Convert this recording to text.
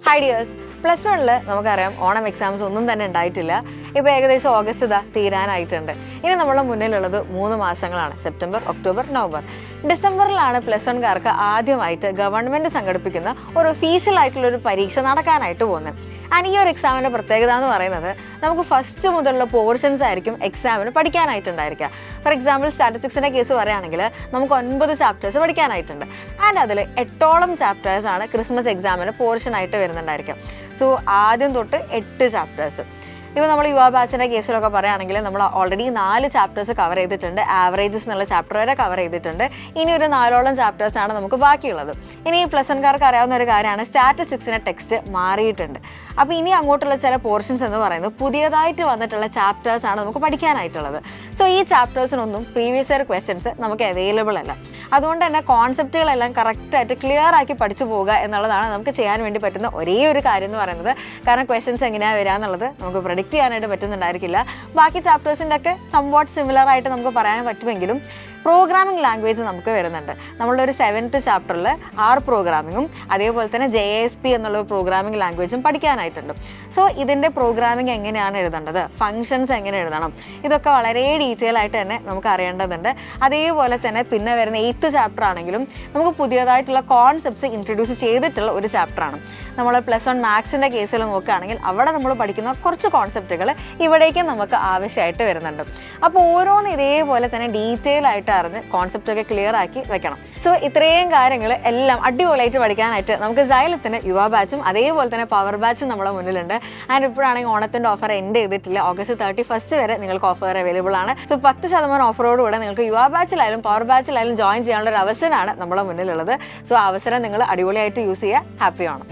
Hi dears, plus വണ്ണിൽ നമുക്കറിയാം Onam exams ഒന്നും തന്നെ ഉണ്ടായിട്ടില്ല. ഇപ്പോൾ ഏകദേശം ഓഗസ്റ്റ് തീരാനായിട്ടുണ്ട്. ഇനി നമ്മുടെ മുന്നിലുള്ളത് 3 മാസങ്ങളാണ്, സെപ്റ്റംബർ, ഒക്ടോബർ, നവംബർ. ഡിസംബറിലാണ് പ്ലസ് വൺകാർക്ക് ആദ്യമായിട്ട് ഗവൺമെൻറ് സംഘടിപ്പിക്കുന്ന ഒരു ഒഫീഷ്യൽ ആയിട്ടുള്ളൊരു പരീക്ഷ നടക്കാനായിട്ട് പോകുന്നത്. ആൻഡ് ഈ ഒരു എക്സാമിൻ്റെ പ്രത്യേകത എന്ന് പറയുന്നത് നമുക്ക് ഫസ്റ്റ് മുതലുള്ള പോർഷൻസ് ആയിരിക്കും എക്സാമിന് പഠിക്കാനായിട്ടുണ്ടായിരിക്കുക. ഫോർ എക്സാമ്പിൾ സ്റ്റാറ്റിസ്റ്റിക്സിൻ്റെ കേസ് പറയുകയാണെങ്കിൽ നമുക്ക് 9 ചാപ്റ്റേഴ്സ് പഠിക്കാനായിട്ടുണ്ട്. ആൻഡ് അതിൽ 8ഓളം ചാപ്റ്റേഴ്സാണ് ക്രിസ്മസ് എക്സാമിന് പോർഷനായിട്ട് വരുന്നുണ്ടായിരിക്കുക. സോ ആദ്യം തൊട്ട് 8 ചാപ്റ്റേഴ്സ്. ഇപ്പോൾ നമ്മൾ യുവ ബാച്ചിൻ്റെ കേസിലൊക്കെ പറയുകയാണെങ്കിൽ നമ്മൾ ഓൾറെഡി 4 ചാപ്റ്റേഴ്സ് കവർ ചെയ്തിട്ടുണ്ട്. ആവറേജസ് എന്നുള്ള ചാപ്റ്റർ വരെ കവർ ചെയ്തിട്ടുണ്ട്. ഇനി ഒരു 4ഓളം ചാപ്റ്റേഴ്സാണ് നമുക്ക് ബാക്കിയുള്ളത്. ഇനി ഈ പ്ലസ് വൺകാർക്ക് അറിയാവുന്ന ഒരു കാര്യമാണ്, സ്റ്റാറ്റിസ്റ്റിക്സിൻ്റെ ടെക്സ്റ്റ് മാറിയിട്ടുണ്ട്. അപ്പോൾ ഇനി അങ്ങോട്ടുള്ള ചില പോർഷൻസ് എന്ന് പറയുന്നത് പുതിയതായിട്ട് വന്നിട്ടുള്ള ചാപ്റ്റേഴ്സാണ് നമുക്ക് പഠിക്കാനായിട്ടുള്ളത്. സോ ഈ ചാപ്റ്റേഴ്സിനൊന്നും പ്രീവിയസ് ഇയർ ക്വസ്റ്റ്യൻസ് നമുക്ക് അവൈലബിൾ അല്ല. അതുകൊണ്ട് തന്നെ കോൺസെപ്റ്റുകളെല്ലാം കറക്റ്റായിട്ട് ക്ലിയർ ആക്കി പഠിച്ചു പോകുക എന്നുള്ളതാണ് നമുക്ക് ചെയ്യാൻ വേണ്ടി പറ്റുന്ന ഒരേ ഒരു കാര്യം എന്ന് പറയുന്നത്. കാരണം ക്വസ്റ്റ്യൻസ് എങ്ങനെയാണ് വരിക എന്നുള്ളത് നമുക്ക് പ്രെഡിക്റ്റ് ചെയ്യാനായിട്ട് പറ്റുന്നുണ്ടായിരിക്കില്ല. ബാക്കി ചാപ്റ്റേഴ്സിൻ്റെ ഒക്കെ സംവാട്ട് സിമിലർ ആയിട്ട് നമുക്ക് പറയാൻ പറ്റുമെങ്കിലും പ്രോഗ്രാമിംഗ് ലാംഗ്വേജ് നമുക്ക് വരുന്നുണ്ട്. നമ്മളുടെ ഒരു 7th ചാപ്റ്ററിൽ R പ്രോഗ്രാമിങ്ങും അതേപോലെ തന്നെ JSP എന്നുള്ള പ്രോഗ്രാമിംഗ് ലാംഗ്വേജും പഠിക്കാനായിട്ടുണ്ട്. സോ ഇതിൻ്റെ പ്രോഗ്രാമിംഗ് എങ്ങനെയാണ് എഴുതേണ്ടത്, ഫങ്ഷൻസ് എങ്ങനെ എഴുതണം, ഇതൊക്കെ വളരെ ഡീറ്റെയിൽ ആയിട്ട് തന്നെ നമുക്ക് അറിയേണ്ടതുണ്ട്. അതേപോലെ തന്നെ പിന്നെ വരുന്ന 8th ചാപ്റ്റർ ആണെങ്കിലും നമുക്ക് പുതിയതായിട്ടുള്ള കോൺസെപ്റ്റ്സ് ഇൻട്രൊഡ്യൂസ് ചെയ്തിട്ടുള്ള ഒരു ചാപ്റ്ററാണ്. നമ്മൾ പ്ലസ് 1 മാത്സിൻ്റെ കേസിൽ നോക്കുകയാണെങ്കിൽ അവിടെ നമ്മൾ പഠിക്കുന്ന കുറച്ച് കോൺസെപ്റ്റുകൾ ഇവിടേക്കും നമുക്ക് ആവശ്യമായിട്ട് വരുന്നുണ്ട്. അപ്പോൾ ഓരോന്ന് ഇതേപോലെ തന്നെ ഡീറ്റെയിൽ ആയിട്ട് അറിഞ്ഞ് കോൺസെപ്റ്റ് ഒക്കെ ക്ലിയർ ആക്കി വെക്കണം. സോ ഇത്രയും കാര്യങ്ങൾ എല്ലാം അടിപൊളിയായിട്ട് പഠിക്കാനായിട്ട് നമുക്ക് സൈലത്തിന് യുവ ബാച്ചും അതേപോലെ തന്നെ പവർ ബാച്ചും നമ്മുടെ മുന്നിലുണ്ട്. ആൻഡ് ഇപ്പോഴാണെങ്കിൽ ഓണത്തിൻ്റെ ഓഫർ എൻഡ് ചെയ്തിട്ടില്ല. ഓഗസ്റ്റ് 31 വരെ നിങ്ങൾക്ക് ഓഫർ അവൈലബിൾ ആണ്. സോ 10% ഓഫറോടുകൂടെ നിങ്ങൾക്ക് യുവ ബാച്ചിലായാലും പവർ ബാച്ചിലായാലും ജോയിൻ ചെയ്യാനുള്ള ഒരു അവസരമാണ് നമ്മുടെ മുന്നിലുള്ളത്. സോ അവസരം നിങ്ങൾ അടിപൊളിയായിട്ട് യൂസ് ചെയ്യുക. ഹാപ്പി ഓണം.